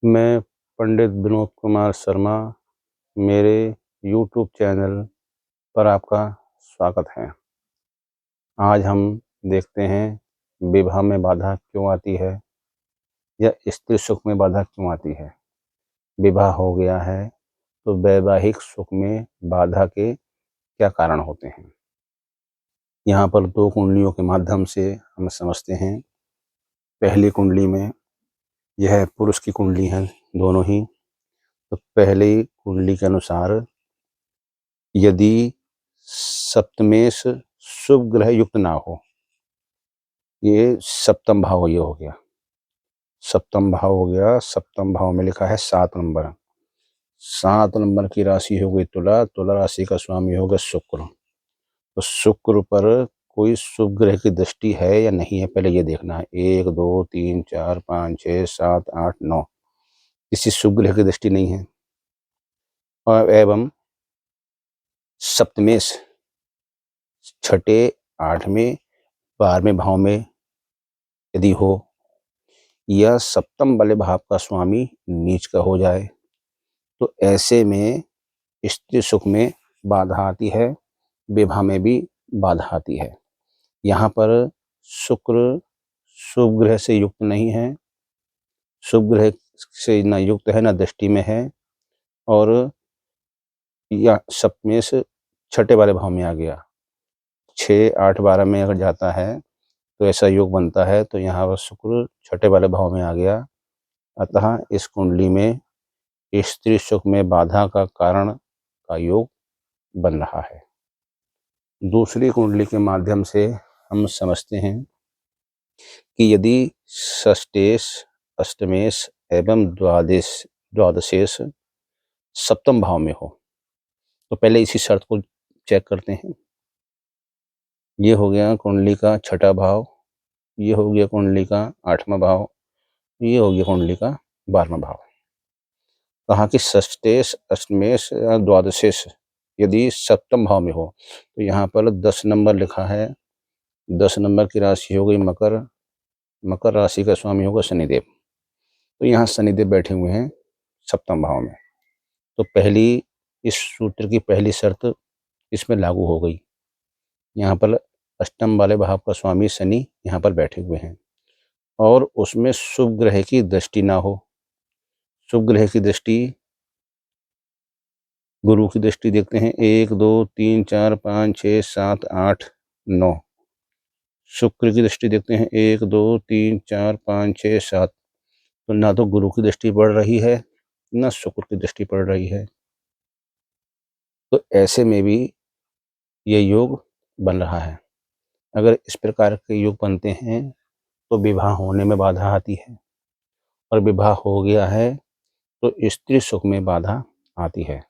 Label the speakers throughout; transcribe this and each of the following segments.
Speaker 1: मैं पंडित विनोद कुमार शर्मा, मेरे YouTube channel पर आपका स्वागत है। आज हम देखते हैं विवाह में बाधा क्यों आती है या स्त्री सुख में बाधा क्यों आती है। विवाह हो गया है तो वैवाहिक सुख में बाधा के क्या कारण होते हैं। यहाँ पर 2 कुंडलियों के माध्यम से हम समझते हैं। पहली कुंडली में यह पुरुष की कुंडली है, दोनों ही। तो पहली कुंडली के अनुसार यदि सप्तमेश शुभ ग्रह युक्त ना हो, ये सप्तम भाव ये हो गया। सप्तम भाव हो गया, सप्तम भाव में लिखा है 7 नंबर। 7 नंबर की राशि हो गई तुला, तुला राशि का स्वामी होगा शुक्र। तो शुक्र पर कोई शुभ ग्रह की दृष्टि है या नहीं है, पहले ये देखना है। 1 2 3 4 5 6 7 8 9 किसी शुभ ग्रह की दृष्टि नहीं है। और एवं सप्तमेश छठे, 8वें, 12वें भाव में यदि हो, या सप्तम वाले भाव का स्वामी नीच का हो जाए, तो ऐसे में स्त्री सुख में बाधा आती है, विवाह में भी बाधा आती है। यहाँ पर शुक्र शुभ ग्रह से युक्त नहीं है, शुभ ग्रह से न युक्त है न दृष्टि में है, और या सप्तमेश छठे वाले भाव में आ गया। 6 8 12 में अगर जाता है तो ऐसा योग बनता है। तो यहाँ पर शुक्र छठे वाले भाव में आ गया, अतः इस कुंडली में स्त्री सुख में बाधा का कारण का योग बन रहा है। दूसरी कुंडली के माध्यम से हम समझते हैं कि यदि षष्ठेश, अष्टमेश एवं द्वादशेश सप्तम भाव में हो, तो पहले इसी शर्त को चेक करते हैं। ये हो गया कुंडली का छठा भाव, ये हो गया कुंडली का 8वां भाव, ये हो गया कुंडली का 12वां भाव। कहा कि षष्ठेश, अष्टमेश या द्वादशेश यदि सप्तम भाव में हो, तो यहाँ पर 10 नंबर लिखा है। 10 नंबर की राशि हो गई मकर, मकर राशि का स्वामी होगा शनिदेव। तो यहाँ शनिदेव बैठे हुए हैं सप्तम भाव में। तो पहली इस सूत्र की पहली शर्त इसमें लागू हो गई। यहाँ पर अष्टम वाले भाव का स्वामी शनि यहाँ पर बैठे हुए हैं, और उसमें शुभ ग्रह की दृष्टि ना हो। शुभ ग्रह की दृष्टि, गुरु की दृष्टि देखते हैं। 1 2 3 4 5 6 7 8 9। शुक्र की दृष्टि देखते हैं। 1 2 3 4 5 6 7। तो ना तो गुरु की दृष्टि पड़ रही है, ना शुक्र की दृष्टि पड़ रही है। तो ऐसे में भी ये योग बन रहा है। अगर इस प्रकार के योग बनते हैं तो विवाह होने में बाधा आती है, और विवाह हो गया है तो स्त्री सुख में बाधा आती है।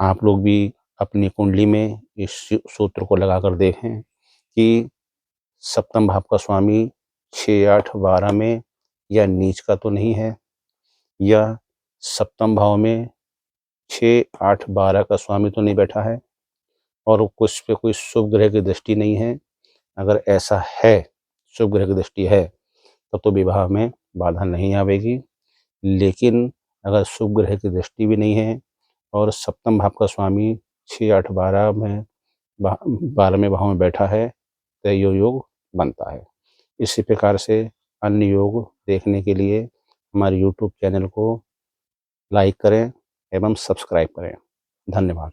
Speaker 1: आप लोग भी अपनी कुंडली में इस सूत्र को लगाकर देखें कि सप्तम भाव का स्वामी 6 8 12 में या नीच का तो नहीं है, या सप्तम भाव में 6 8 12 का स्वामी तो नहीं बैठा है, और कुछ पे कोई शुभ ग्रह की दृष्टि नहीं है। अगर ऐसा है, शुभ ग्रह की दृष्टि है, तब तो विवाह में बाधा नहीं आवेगी। लेकिन अगर शुभ ग्रह की दृष्टि भी नहीं है और सप्तम भाव का स्वामी 6 8 12 में 12वें भाव में बैठा है, तो ये योग बनता है। इसी प्रकार से अन्य योग देखने के लिए हमारे यूट्यूब चैनल को लाइक करें एवं सब्सक्राइब करें। धन्यवाद।